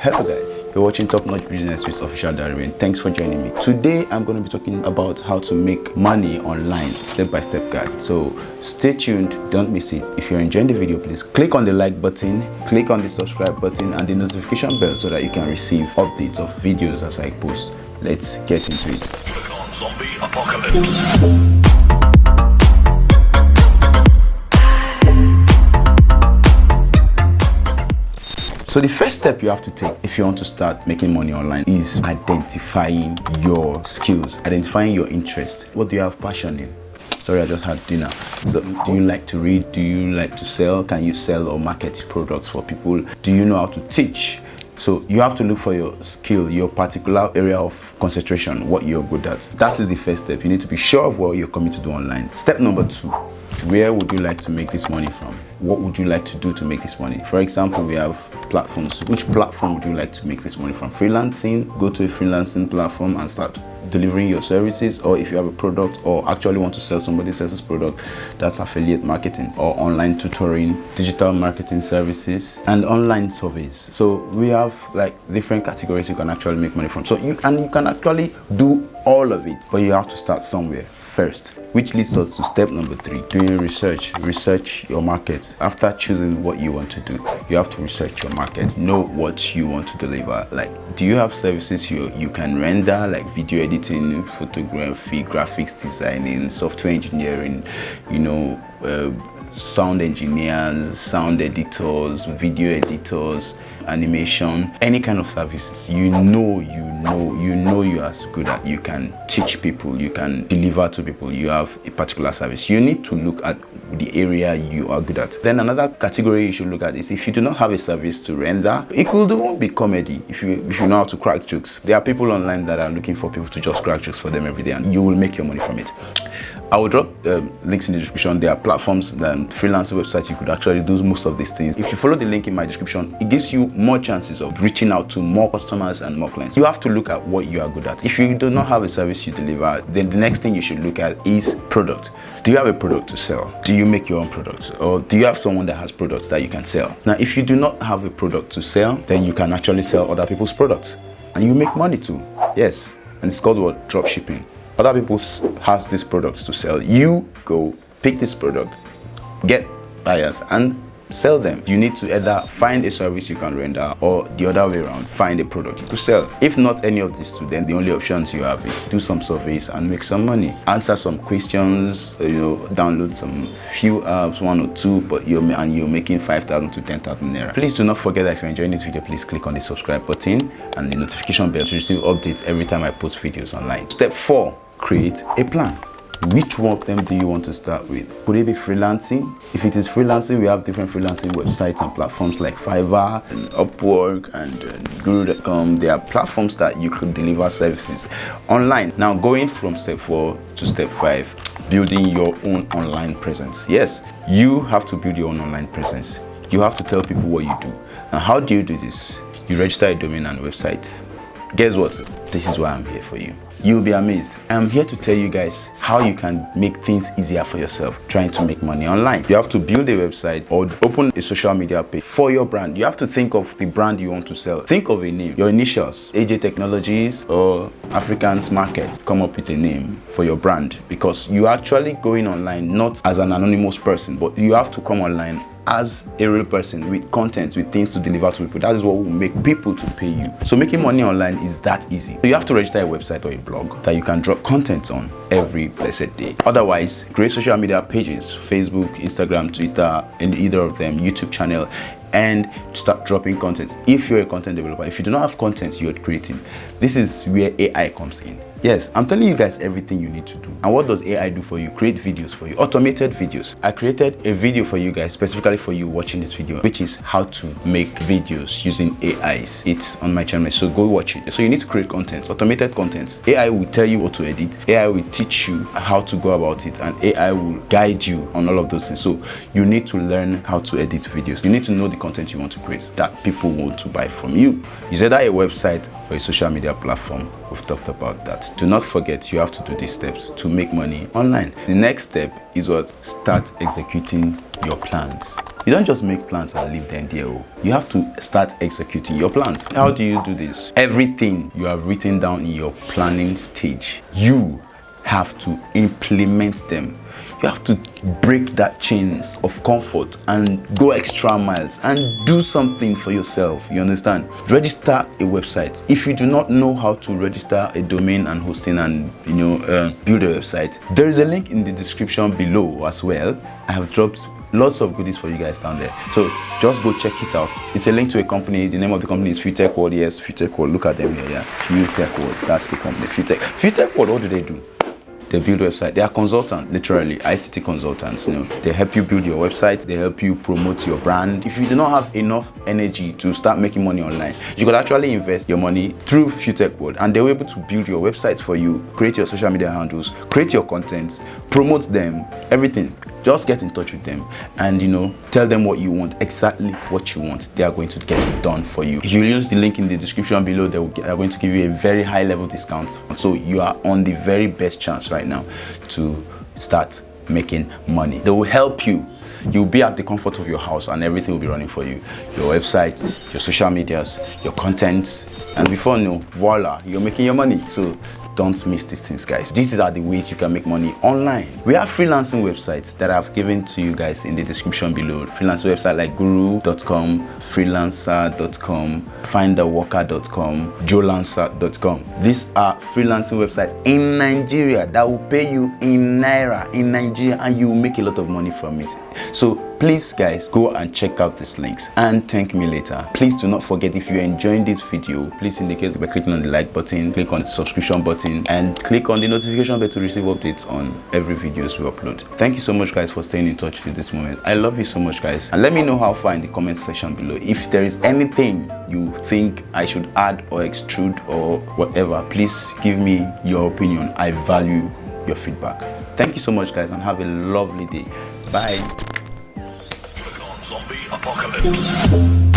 Hello guys, you're watching Top Notch Business with Official Diary, and thanks for joining me. Today I'm going to be talking about how to make money online, step-by-step guide. So stay tuned, don't miss it. If you're enjoying the video, please click on the like button, click on the subscribe button and the notification bell so that you can receive updates of videos as I post. Let's get into it. Click on Zombie Apocalypse. So the first step you have to take if you want to start making money online is identifying your skills, identifying your interest. What do you have passion in? Sorry, I just had dinner. So do you like to read? Do you like to sell? Can you sell or market products for people? Do you know how to teach? So you have to look for your skill, your particular area of concentration, what you're good at. That is the first step. You need to be sure of what you're coming to do online. Step number 2, where would you like to make this money from? What would you like to do to make this money? For example, we have platforms. Which platform would you like to make this money from? Freelancing, go to a freelancing platform and start delivering your services. Or if you have a product or actually want to sell somebody else's product, that's affiliate marketing or online tutoring, digital marketing services and online surveys. So we have like different categories you can actually make money from. So you can actually do all of it, but you have to start somewhere first, which leads us to step number 3, doing research your market. After choosing what you want to do, you have to research your market, know what you want to deliver. Like, do you have services you can render, like video editing, photography, graphics designing, software engineering, sound engineers, sound editors, video editors, animation, any kind of services you are as good at, you can teach people, you can deliver to people, you have a particular service. You need to look at the area you are good at. Then another category you should look at is if you do not have a service to render. It could even be comedy. If you know how to crack jokes, there are people online that are looking for people to just crack jokes for them every day, and you will make your money from it. I will drop links in the description. There are platforms and freelancing websites you could actually do most of these things. If you follow the link in my description, it gives you more chances of reaching out to more customers and more clients. You have to look at what you are good at. If you do not have a service you deliver, then the next thing you should look at is product. Do you have a product to sell? Do you make your own products? Or do you have someone that has products that you can sell? Now, if you do not have a product to sell, then you can actually sell other people's products and you make money too. Yes, and it's called what? Drop shipping. Other people has these products to sell. You go pick this product, get buyers and sell them. You need to either find a service you can render or the other way around, find a product to sell. If not any of these two, then the only options you have is do some surveys and make some money. Answer some questions, download some few apps, 1 or 2, but you're making 5,000 to 10,000 naira. Please do not forget that if you're enjoying this video, please click on the subscribe button and the notification bell to receive updates every time I post videos online. Step 4, create a plan. Which one of them do you want to start with? Could it be freelancing? If it is freelancing, we have different freelancing websites and platforms like Fiverr and Upwork and Guru.com. There are platforms that you could deliver services online. Now, going from step 4 to step 5, building your own online presence. Yes, you have to build your own online presence. You have to tell people what you do. Now, how do you do this? You register a domain and website. Guess what? This is why I'm here for you. You'll be amazed. I'm here to tell you guys how you can make things easier for yourself trying to make money online. You have to build a website or open a social media page for your brand. You have to think of the brand you want to sell. Think of a name, your initials, AJ Technologies or Africans Market. Come up with a name for your brand, because you're actually going online not as an anonymous person, but you have to come online as a real person with content, with things to deliver to people. That is what will make people to pay you. So making money online is that easy. So you have to register a website or a blog that you can drop content on every blessed day. Otherwise, create social media pages, Facebook, Instagram, Twitter, and either of them, YouTube channel, and start dropping content. If you're a content developer, if you do not have content you're creating, this is where AI comes in. Yes, I'm telling you guys everything you need to do. And what does AI do for you? Create videos for you, automated videos. I created a video for you guys, specifically for you watching this video, which is how to make videos using AIs. It's on my channel, so go watch it. So you need to create content, automated content. AI will tell you what to edit. AI will teach you how to go about it, and AI will guide you on all of those things. So you need to learn how to edit videos. You need to know the content you want to create that people want to buy from you. Is either a website or a social media platform. We've talked about that. Do not forget, you have to do these steps to make money online. The next step is what? Start executing your plans. You don't just make plans and leave them there. You have to start executing your plans. How do you do this? Everything you have written down in your planning stage, you have to implement them. You have to break that chains of comfort and go extra miles and do something for yourself. You understand? Register a website. If you do not know how to register a domain and hosting and build a website, there is a link in the description below as well. I have dropped lots of goodies for you guys down there, so just go check it out. It's a link to a company. The name of the company is Futechworld. Yes, Futechworld. Look at them here. Yeah, Futechworld. That's the company. Futechworld. What do they do? They build website. They are consultants, literally ICT consultants. They help you build your website. They help you promote your brand. If you do not have enough energy to start making money online, you could actually invest your money through Futechworld, and they're able to build your websites for you, create your social media handles, create your contents, promote them, everything. Just get in touch with them and tell them what you want, exactly what you want. They are going to get it done for you. If you use the link in the description below, they are going to give you a very high level discount. So you are on the very best chance right now to start making money. They will help you. You'll be at the comfort of your house and everything will be running for you. Your website, your social medias, your contents, and before voila, you're making your money. So don't miss these things, guys. These are the ways you can make money online. We have freelancing websites that I've given to you guys in the description below. Freelancing website like guru.com, freelancer.com, finderworker.com, jolancer.com. These are freelancing websites in Nigeria that will pay you in Naira in Nigeria, and you will make a lot of money from it. So please, guys, go and check out these links and thank me later. Please do not forget, if you're enjoying this video, please indicate by clicking on the like button, click on the subscription button, and click on the notification bell to receive updates on every videos we upload. Thank you so much, guys, for staying in touch to this moment. I love you so much, guys, and let me know how far in the comment section below. If there is anything you think I should add or extrude or whatever, please give me your opinion. I value your feedback. Thank you so much, guys, and have a lovely day. Bye. Zombie apocalypse.